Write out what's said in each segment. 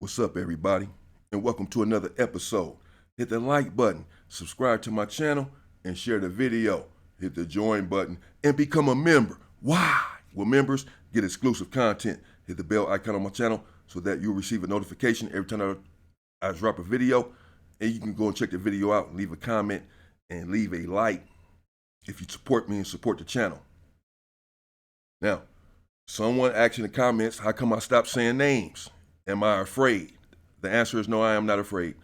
What's up, everybody? And welcome to another episode. Hit the like button, subscribe to my channel, and share the video. Hit the join button and become a member. Why? Well, members get exclusive content. Hit the bell icon on my channel so that you'll receive a notification every time I drop a video. And you can go and check the video out, leave a comment, and leave a like if you support me and support the channel. Now, someone asked in the comments, how come I stopped saying names? Am I afraid? The answer is no, I am not afraid.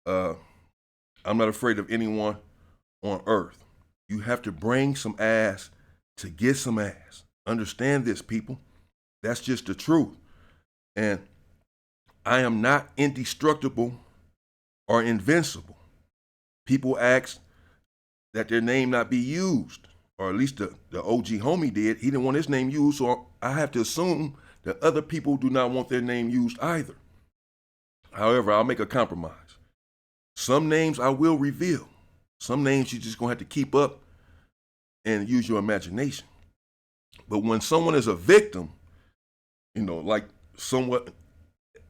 I'm not afraid of anyone on earth. You have to bring some ass to get some ass. Understand this, people. That's just the truth. And I am not indestructible or invincible. People ask that their name not be used, or at least the OG homie did. He didn't want his name used, so I have to assume that other people do not want their name used either. However, I'll make a compromise. Some names I will reveal. Some names you're just going to have to keep up and use your imagination. But when someone is a victim, like somewhat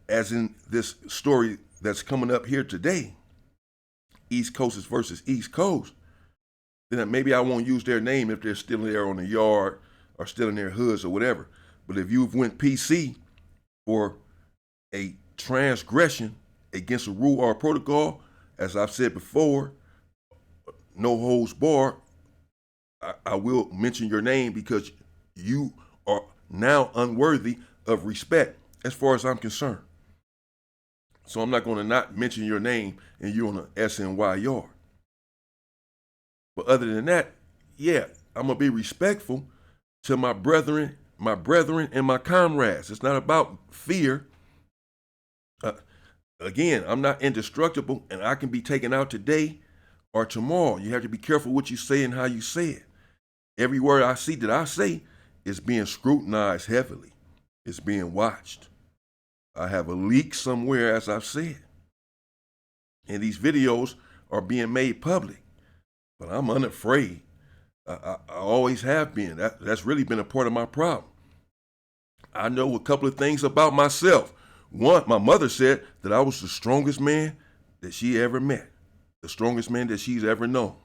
as in this story that's coming up here today, East Coast versus East Coast, then maybe I won't use their name if they're still there on the yard or still in their hoods or whatever. But if you've went PC for a transgression against a rule or a protocol, as I've said before, no holds barred, I will mention your name because you are now unworthy of respect as far as I'm concerned. So I'm not going to not mention your name and you're on an SNY yard. But other than that, yeah, I'm going to be respectful to my brethren and my comrades. It's not about fear. Again, I'm not indestructible and I can be taken out today or tomorrow. You have to be careful what you say and how you say it. Every word I see that I say is being scrutinized heavily. It's being watched. I have a leak somewhere, as I've said. And these videos are being made public. But I'm unafraid. I always have been. That's really been a part of my problem. I know a couple of things about myself. One, my mother said that I was the strongest man that she ever met, the strongest man that she's ever known.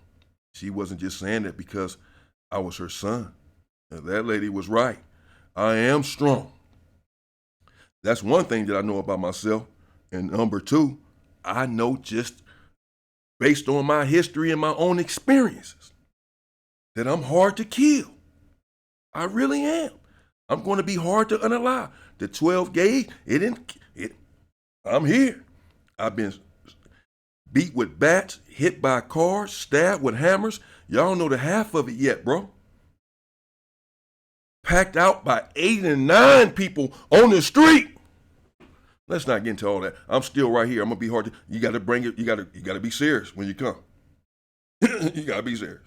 She wasn't just saying that because I was her son. And that lady was right. I am strong. That's one thing that I know about myself. And number two, I know just based on my history and my own experiences that I'm hard to kill. I really am. I'm going to be hard to unalive. The 12 gauge, I'm here. I've been beat with bats, hit by cars, stabbed with hammers. Y'all don't know the half of it yet, bro. Packed out by 8 and 9 people on the street. Let's not get into all that. I'm still right here. I'm going to be hard to, you got to bring it. You got to be serious when you come. You got to be serious.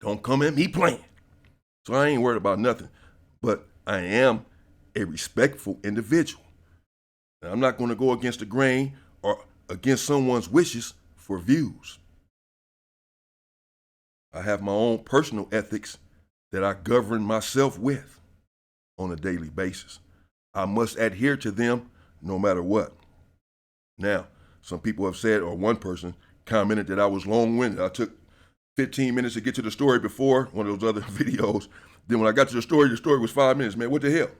Don't come at me playing. So I ain't worried about nothing. But I am a respectful individual. And I'm not going to go against the grain or against someone's wishes for views. I have my own personal ethics that I govern myself with on a daily basis. I must adhere to them no matter what. Now, some people have said, or one person commented that I was long-winded. I took 15 minutes to get to the story before one of those other videos. Then when I got to the story was 5 minutes. Man, what the hell?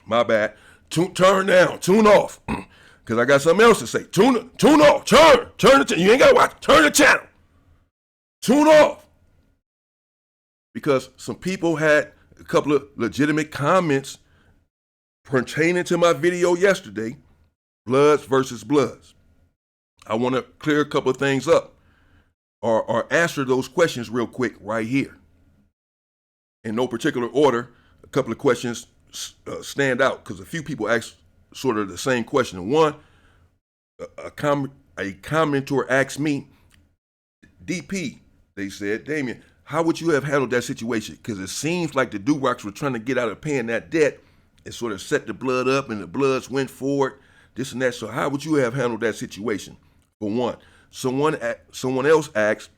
My bad. Turn down, tune off. Because I got something else to say. Tune off, turn the channel. You ain't got to watch, turn the channel. Tune off. Because some people had a couple of legitimate comments pertaining to my video yesterday, Bloods versus Bloods. I want to clear a couple of things up or answer those questions real quick right here. In no particular order, a couple of questions stand out because a few people asked sort of the same question. One, a commenter asked me, DP, they said, Damien, how would you have handled that situation? Because it seems like the Durocs were trying to get out of paying that debt and sort of set the blood up and the Bloods went forward, this and that. So how would you have handled that situation? For one, someone else asked,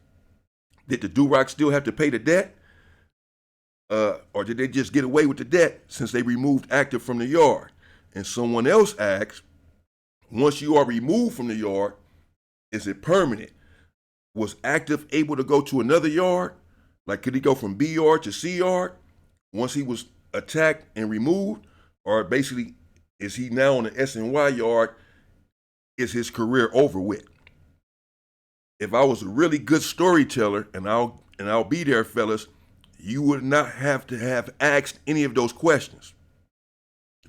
did the Durocs still have to pay the debt? Or did they just get away with the debt since they removed active from the yard? And someone else asks, once you are removed from the yard, is it permanent? Was active able to go to another yard? Like, could he go from B yard to C yard once he was attacked and removed? Or basically, is he now on the S and Y yard? Is his career over with? If I was a really good storyteller, and I'll be there, fellas, you would not have to have asked any of those questions,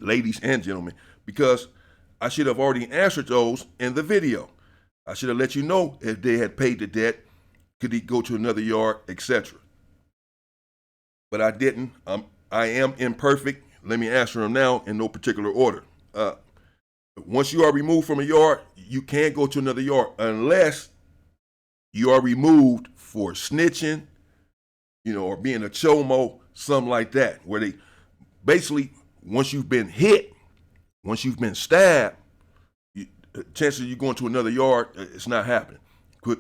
ladies and gentlemen, because I should have already answered those in the video. I should have let you know if they had paid the debt, could he go to another yard, etc. But I didn't. I am imperfect. Let me answer them now in no particular order. Once you are removed from a yard, you can't go to another yard unless you are removed for snitching, or being a chomo, something like that, where they basically, once you've been hit, once you've been stabbed, chances of you going to another yard, it's not happening,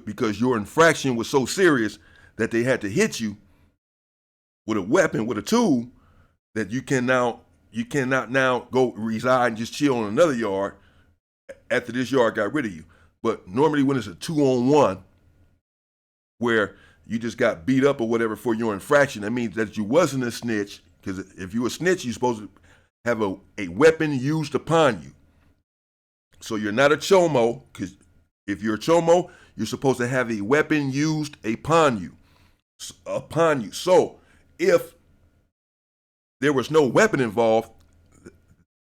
because your infraction was so serious that they had to hit you with a weapon, with a tool, that you cannot now go reside and just chill on another yard after this yard got rid of you. But normally when it's a 2-on-1, where you just got beat up or whatever for your infraction, that means that you wasn't a snitch, because if you were a snitch, you're supposed to have a weapon used upon you. So you're not a chomo, because if you're a chomo, you're supposed to have a weapon used upon you. So if there was no weapon involved,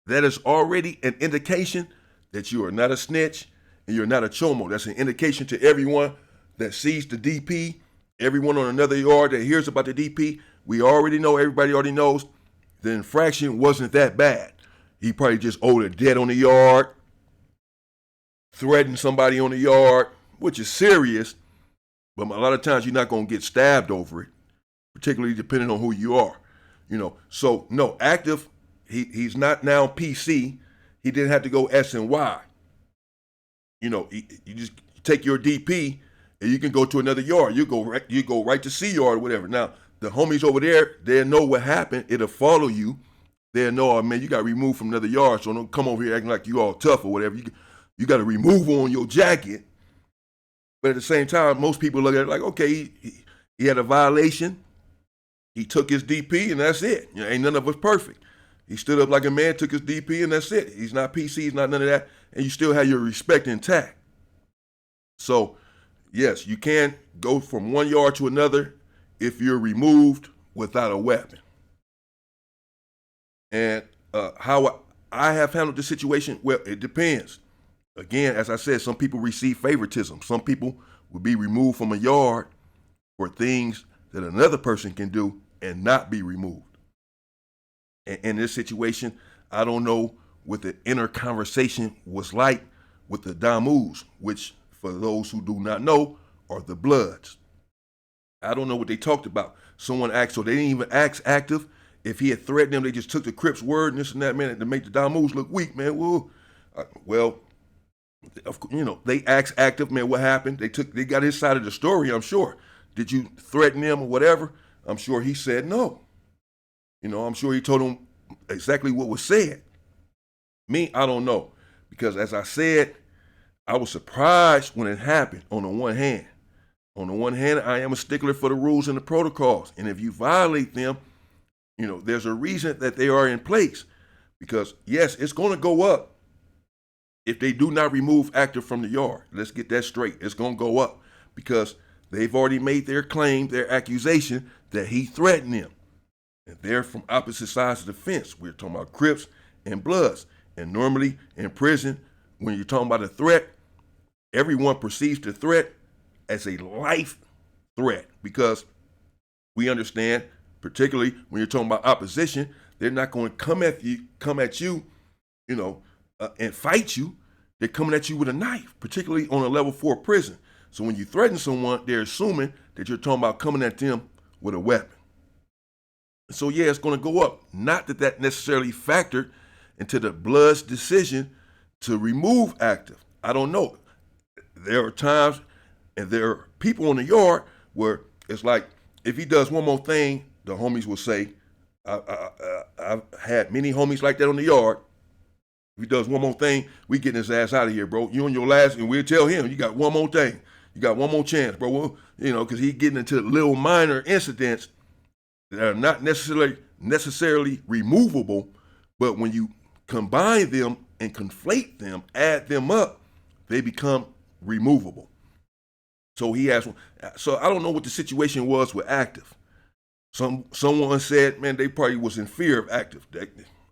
that is already an indication that you are not a snitch and you're not a chomo. That's an indication to everyone that sees the DP, everyone on another yard that hears about the DP. We already know, everybody already knows, the infraction wasn't that bad. He probably just owed a debt on the yard, threatened somebody on the yard, which is serious, but a lot of times you're not going to get stabbed over it, particularly depending on who you are. So no, active, he's not now PC. He didn't have to go S and Y. You just take your DP and you can go to another yard. You go right to C yard or whatever. Now, the homies over there, they'll know what happened. It'll follow you. They'll know, oh, man, you got removed from another yard, so don't come over here acting like you all tough or whatever. You got a removal on your jacket. But at the same time, most people look at it like, okay, he had a violation. He took his DP and that's it. Ain't none of us perfect. He stood up like a man, took his DP, and that's it. He's not PC, he's not none of that, and you still have your respect intact. So, yes, you can go from one yard to another if you're removed without a weapon. And how I have handled the situation, well, it depends. Again, as I said, some people receive favoritism. Some people will be removed from a yard for things that another person can do and not be removed. And in this situation, I don't know what the inner conversation was like with the Damus, which, for those who do not know, are the Bloods. I don't know what they talked about. Someone asked, so they didn't even ask active if he had threatened them. They just took the Crips' word and this and that, man, to make the Damus look weak, man. Well, they asked active, man, what happened? They got his side of the story, I'm sure. Did you threaten him or whatever? I'm sure he said no. I'm sure he told him exactly what was said. Me, I don't know. Because as I said, I was surprised when it happened on the one hand. On the one hand, I am a stickler for the rules and the protocols. And if you violate them, there's a reason that they are in place. Because, yes, it's going to go up if they do not remove active from the yard. Let's get that straight. It's going to go up because they've already made their claim, their accusation that he threatened them. And they're from opposite sides of the fence. We're talking about Crips and Bloods. And normally in prison, when you're talking about a threat, everyone perceives the threat as a life threat because we understand, particularly when you're talking about opposition, they're not going to come at you, and fight you. They're coming at you with a knife, particularly on a level 4 prison. So when you threaten someone, they're assuming that you're talking about coming at them with a weapon. So yeah, it's going to go up. Not that necessarily factored into the Bloods' decision to remove active. I don't know. There are times and there are people in the yard where it's like, if he does one more thing, the homies will say, I've had many homies like that on the yard. If he does one more thing, we getting his ass out of here, bro. You on your last, and we'll tell him, you got one more thing. You got one more chance, bro. Well, because he's getting into little minor incidents that are not necessarily removable, but when you combine them and conflate them, add them up, they become removable. So he has one. So I don't know what the situation was with Active. Someone said, man, they probably was in fear of Active.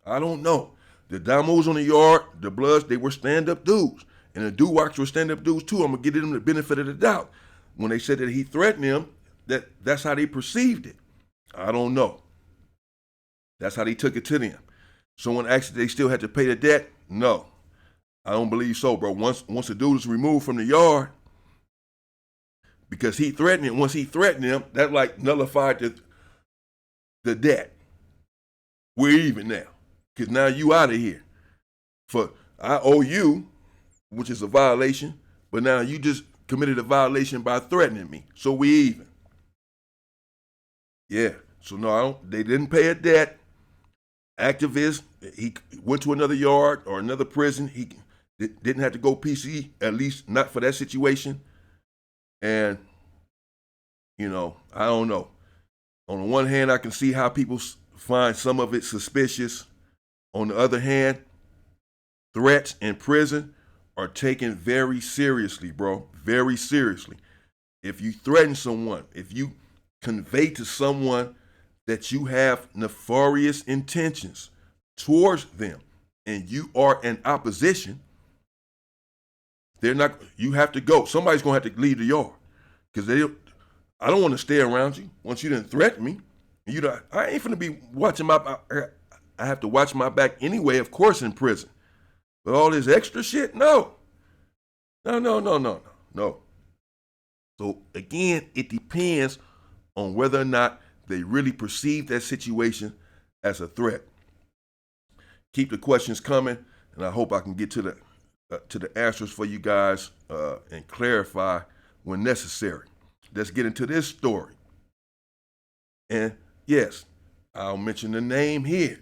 I don't know. The Damos on the yard, the Bloods, they were stand-up dudes. And the Duwaks were stand-up dudes too. I'm going to give them the benefit of the doubt. When they said that he threatened them, that's how they perceived it. I don't know. That's how they took it to them. Someone asked if they still had to pay the debt. No, I don't believe so, bro. Once the dude is removed from the yard, because he threatened him, once he threatened him, that like nullified the debt. We're even now. Because now you out of here. For I owe you, which is a violation, but now you just committed a violation by threatening me. So we even. Yeah. So no, they didn't pay a debt. Activist, he went to another yard or another prison. He didn't have to go PC, at least not for that situation. And, I don't know. On the one hand, I can see how people find some of it suspicious. On the other hand, threats in prison are taken very seriously, bro. Very seriously. If you threaten someone, if you convey to someone that you have nefarious intentions towards them and you are in opposition, you have to go. Somebody's going to have to leave the yard because I don't want to stay around you once you didn't threaten me. I ain't finna be watching I have to watch my back anyway, of course, in prison. But all this extra shit, no. No. So again, it depends on whether or not they really perceive that situation as a threat. Keep the questions coming, and I hope I can get to the answers for you guys and clarify when necessary. Let's get into this story. And yes, I'll mention the name here.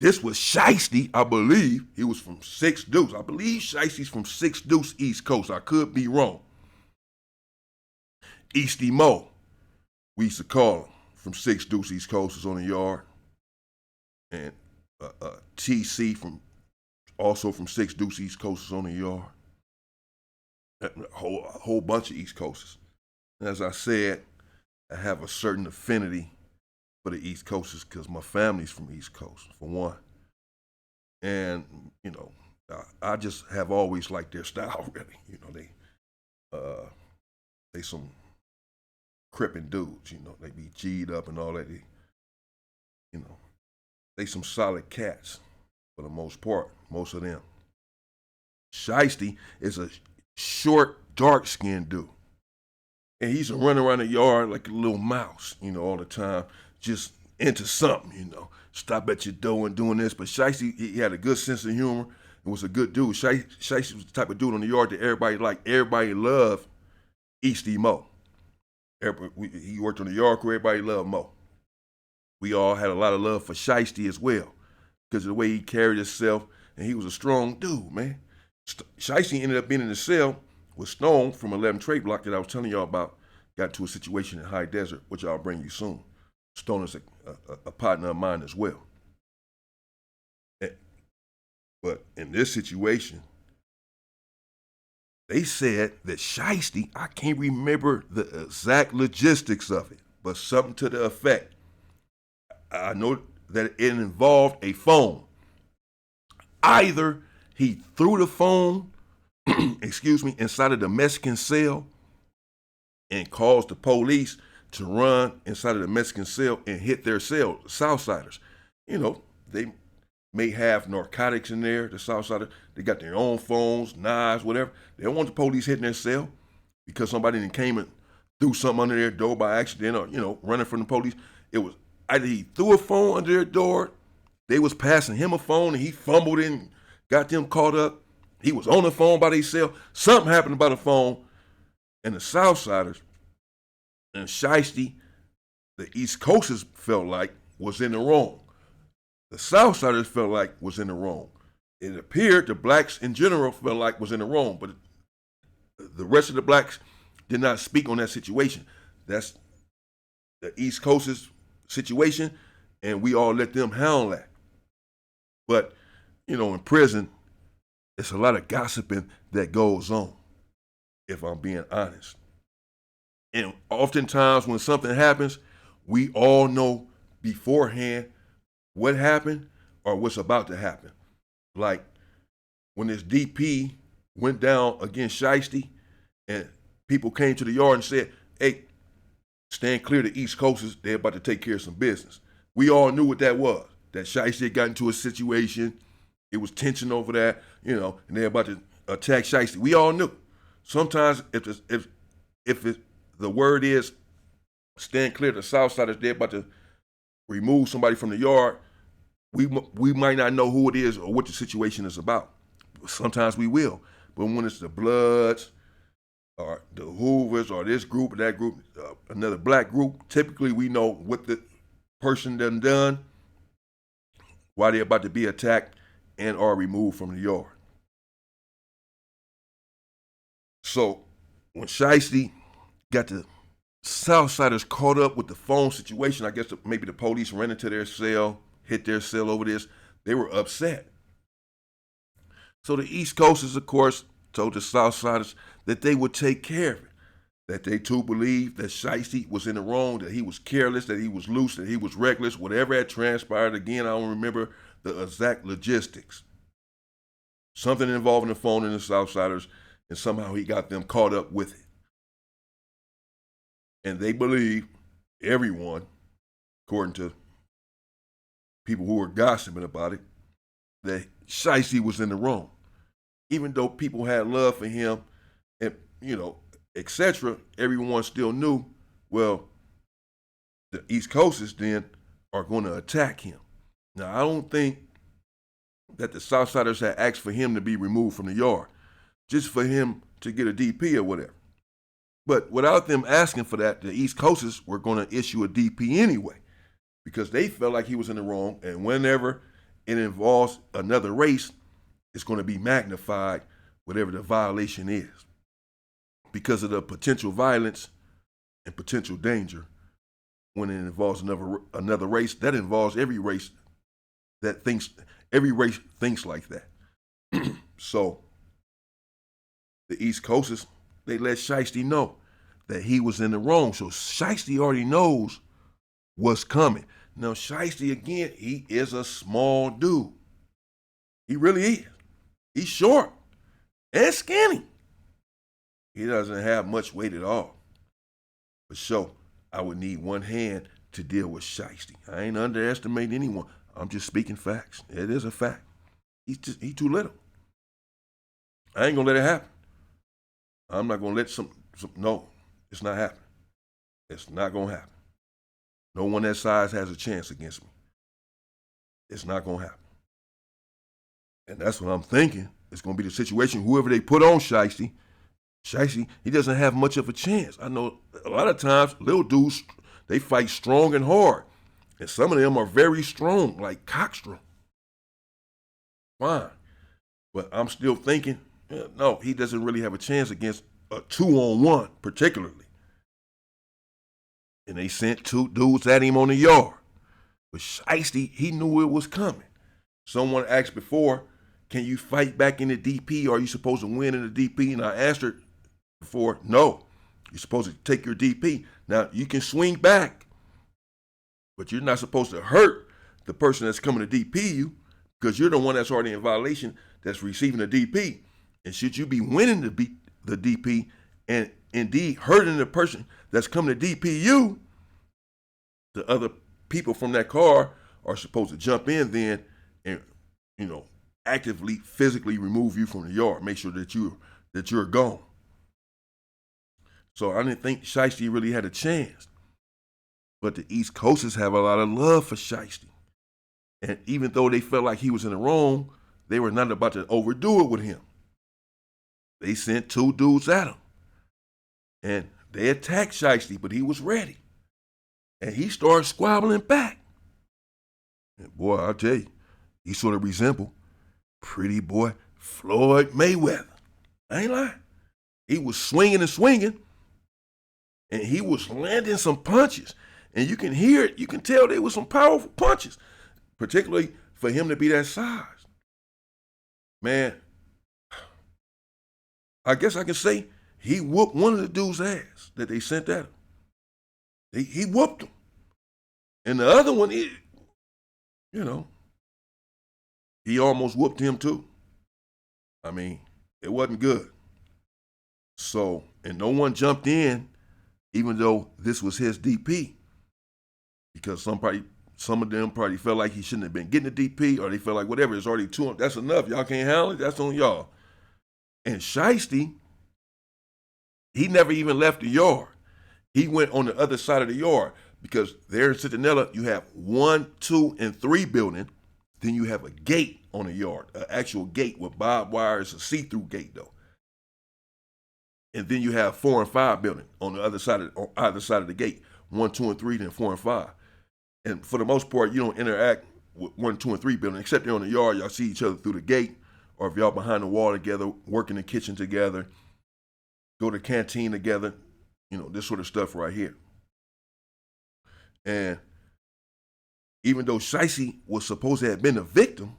This was Shiesty, I believe. He was from 6 Deuce. I believe Shiesty's from 6 Deuce East Coast. I could be wrong. Easty Mo, we used to call him, from 6 Deuce East Coast, is on the yard. And TC, also from 6 Deuce East Coast, is on the yard. A whole bunch of East Coasters. And as I said, I have a certain affinity for the East Coasters because my family's from East Coast, for one. And, I just have always liked their style, really. They some crippin' dudes, they be G'd up and all that. They some solid cats for the most part, most of them. Shiesty is a short, dark-skinned dude. And he's running around the yard like a little mouse, all the time, just into something, Stop at your door and doing this. But Shiesty, he had a good sense of humor and was a good dude. Shiesty was the type of dude on the yard that everybody liked. Everybody loved Easty Mo. He worked on the yard crew. Everybody loved Mo. We all had a lot of love for Shiesty as well because of the way he carried himself, and he was a strong dude, man. Shiesty ended up being in the cell with Stone from 11 Trade Block that I was telling y'all about. Got into a situation in High Desert, which I'll bring you soon. Stone is a partner of mine as well. But in this situation, they said that Shiesty, I can't remember the exact logistics of it, but something to the effect. I know that it involved a phone. Either he threw the phone, inside of the Mexican cell and caused the police to run inside of the Mexican cell and hit their cell, Southsiders. They may have narcotics in there, the Southsiders. They got their own phones, knives, whatever. They don't want the police hitting their cell because somebody came and threw something under their door by accident or, running from the police. It was either he threw a phone under their door, they was passing him a phone and he fumbled it and got them caught up. He was on the phone by themselves. Something happened about the phone. And the Southsiders and Shiesty, the East Coasters felt like was in the wrong. The Southsiders felt like was in the wrong. it appeared the blacks in general felt like was in the wrong, but the rest of the blacks did not speak on that situation. That's the East Coast's situation, and we all let them handle that. But, in prison, it's a lot of gossiping that goes on, if I'm being honest. And oftentimes when something happens, we all know beforehand what happened or what's about to happen. Like when this DP went down against Shiesty and people came to the yard and said, hey, stand clear, the East Coasters, they're about to take care of some business. We all knew what that was, that Shiesty had got into a situation. It was tension over that, and they're about to attack Shiesty. We all knew. Sometimes if the word is stand clear, the Southsiders, they're about to remove somebody from the yard, we might not know who it is or what the situation is about. Sometimes we will. But when it's the Bloods or the Hoovers or this group or that group, another black group, typically we know what the person done, why they're about to be attacked and are removed from the yard. So when Shiesty got the Southsiders caught up with the phone situation, I guess maybe the police ran into their cell, hit their cell over this, they were upset. So the East Coasters, of course, told the Southsiders that they would take care of it, that they too believed that Shiesty was in the wrong, that he was careless, that he was loose, that he was reckless, whatever had transpired. Again, I don't remember the exact logistics. Something involving the phone and the Southsiders, and somehow he got them caught up with it. And they believe, everyone, according to people who were gossiping about it, that Shiesty was in the wrong. Even though people had love for him and, etc., everyone still knew, well, the East Coasters then are going to attack him. Now, I don't think that the Southsiders had asked for him to be removed from the yard, just for him to get a DP or whatever. But without them asking for that, the East Coasters were going to issue a DP anyway, because they felt like he was in the wrong, and whenever it involves another race, it's going to be magnified, whatever the violation is, because of the potential violence and potential danger when it involves another race. That involves every race thinks like that. So the East Coasters, they let Shiesty know that he was in the wrong. So Shiesty already knows what's coming. Now, Shiesty, again, he is a small dude. He really is. He's short and skinny. He doesn't have much weight at all. For sure, I would need one hand to deal with Shiesty. I ain't underestimating anyone. I'm just speaking facts. It is a fact. He's too little. I ain't gonna let it happen. I'm not gonna let no, it's not happening. It's not gonna happen. No one that size has a chance against me. It's not gonna happen. And that's what I'm thinking. It's gonna be the situation. Whoever they put on Shiesty, he doesn't have much of a chance. I know a lot of times little dudes, they fight strong and hard. And some of them are very strong, like Cockstrom. Fine. But I'm still thinking, no, he doesn't really have a chance against a 2-on-1, particularly. And they sent 2 dudes at him on the yard. But Shiesty, he knew it was coming. Someone asked before, can you fight back in the DP? Or are you supposed to win in the DP? And I answered before, no. You're supposed to take your DP. Now, you can swing back, but you're not supposed to hurt the person that's coming to DP you, because you're the one that's already in violation that's receiving the DP. And should you be winning the DP and indeed hurting the person that's coming to DP you, the other people from that car are supposed to jump in then and, actively, physically remove you from the yard, make sure that you're gone. So I didn't think Shiesty really had a chance. But the East Coasters have a lot of love for Shiesty. And even though they felt like he was in the wrong, they were not about to overdo it with him. They sent 2 dudes at him. And they attacked Shiesty, but he was ready. And he started squabbling back. And boy, I'll tell you, he sort of resembled pretty boy Floyd Mayweather. I ain't lying. He was swinging and swinging, and he was landing some punches. And you can hear it. You can tell they were some powerful punches, particularly for him to be that size. Man, I guess I can say he whooped one of the dude's ass that they sent at him. He whooped him. And the other one, he almost whooped him too. I mean, it wasn't good. So, and no one jumped in, even though this was his DP, because some of them probably felt like he shouldn't have been getting the DP, or they felt like whatever, it's already 2. That's enough. Y'all can't handle it. That's on y'all. And Shiesty, he never even left the yard. He went on the other side of the yard, because there in Centinela, you have 1, 2, and 3 building. Then you have a gate on the yard, an actual gate with barbed wire. It's a see-through gate though. And then you have 4 and 5 building on the other side on either side of the gate. 1, 2, and 3, then 4 and 5. And for the most part, you don't interact with 1, 2, and 3 building, except they're on the yard. Y'all see each other through the gate, or if y'all behind the wall together, work in the kitchen together, go to the canteen together, this sort of stuff right here. And even though Shiesty was supposed to have been a victim,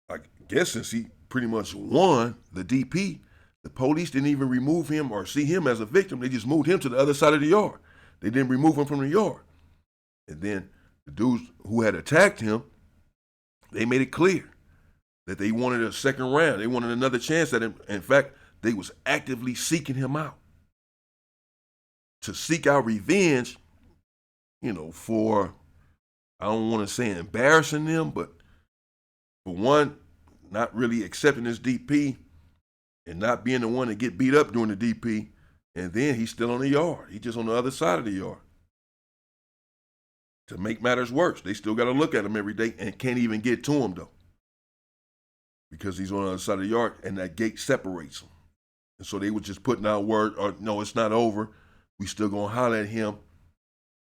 I guess since he pretty much won the DP, the police didn't even remove him or see him as a victim. They just moved him to the other side of the yard. They didn't remove him from the yard. And then the dudes who had attacked him, they made it clear that they wanted a second round. They wanted another chance at him. In fact, they was actively seeking him out to seek out revenge, for, I don't want to say embarrassing them, but for one, not really accepting his DP and not being the one to get beat up during the DP. And then he's still on the yard. He's just on the other side of the yard. To make matters worse, they still got to look at him every day and can't even get to him though, because he's on the other side of the yard and that gate separates them. And so they were just putting out word, or no, it's not over. We still gonna holler at him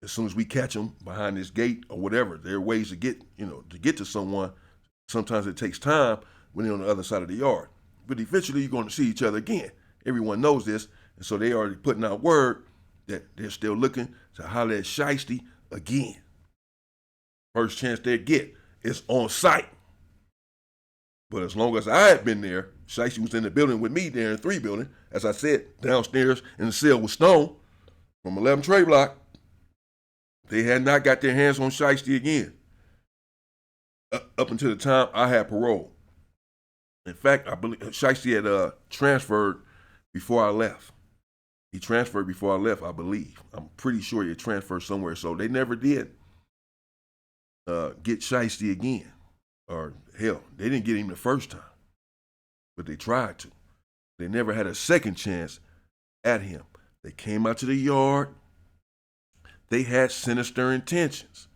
as soon as we catch him behind this gate or whatever. There are ways to get, to get to someone. Sometimes it takes time when they're on the other side of the yard. But eventually you're going to see each other again. Everyone knows this. And so they already putting out word that they're still looking to holler at Shiesty again. First chance they get is on site. But as long as I had been there, Shiesty was in the building with me there in 3 building. As I said, downstairs in the cell with Stone from 11 Trey Block. They had not got their hands on Shiesty again up until the time I had parole. In fact, I believe Shiesty had transferred before I left. He transferred before I left, I believe. I'm pretty sure he had transferred somewhere. So they never did get Shiesty again. Or hell, they didn't get him the first time. But they tried to. They never had a second chance at him. They came out to the yard. They had sinister intentions.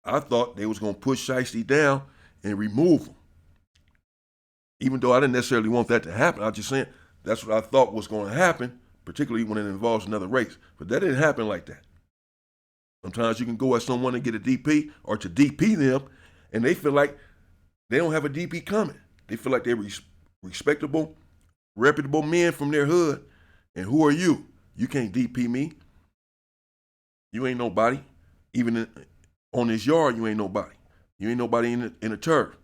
I thought they was going to push Shiesty down and remove him. Even though I didn't necessarily want that to happen, I was just saying that's what I thought was going to happen, particularly when it involves another race. But that didn't happen like that. Sometimes you can go at someone and get a DP or to DP them, and they feel like they don't have a DP coming. They feel like they're respectable, reputable men from their hood. And who are you? You can't DP me. You ain't nobody. Even on this yard, you ain't nobody. You ain't nobody in the turf.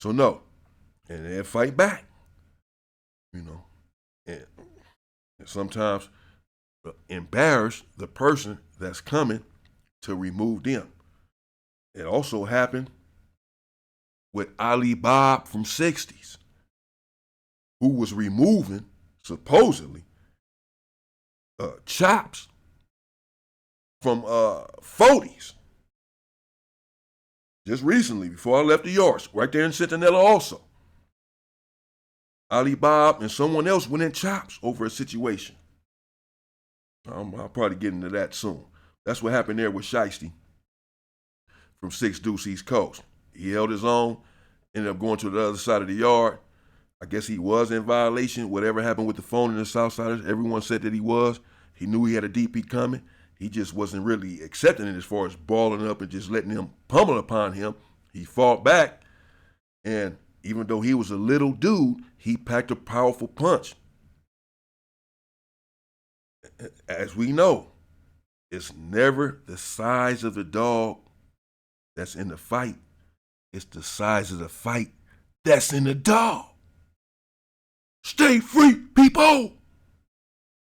So no. And they'll fight back. And sometimes embarrass the person that's coming to remove them. It also happened with Ali Bob from 60s, who was removing, supposedly, chops from 40s. Just recently, before I left the yards, right there in Centinela also. Ali Bob and someone else went in chops over a situation. I'll probably get into that soon. That's what happened there with Shiesty from 6 Deuce East Coast. He held his own, ended up going to the other side of the yard. I guess he was in violation. Whatever happened with the phone in the Southsiders, everyone said that he was. He knew he had a DP coming. He just wasn't really accepting it as far as balling up and just letting them pummel upon him. He fought back, And even though he was a little dude, he packed a powerful punch. As we know, it's never the size of the dog that's in the fight. It's the size of the fight that's in the dog. Stay free, people!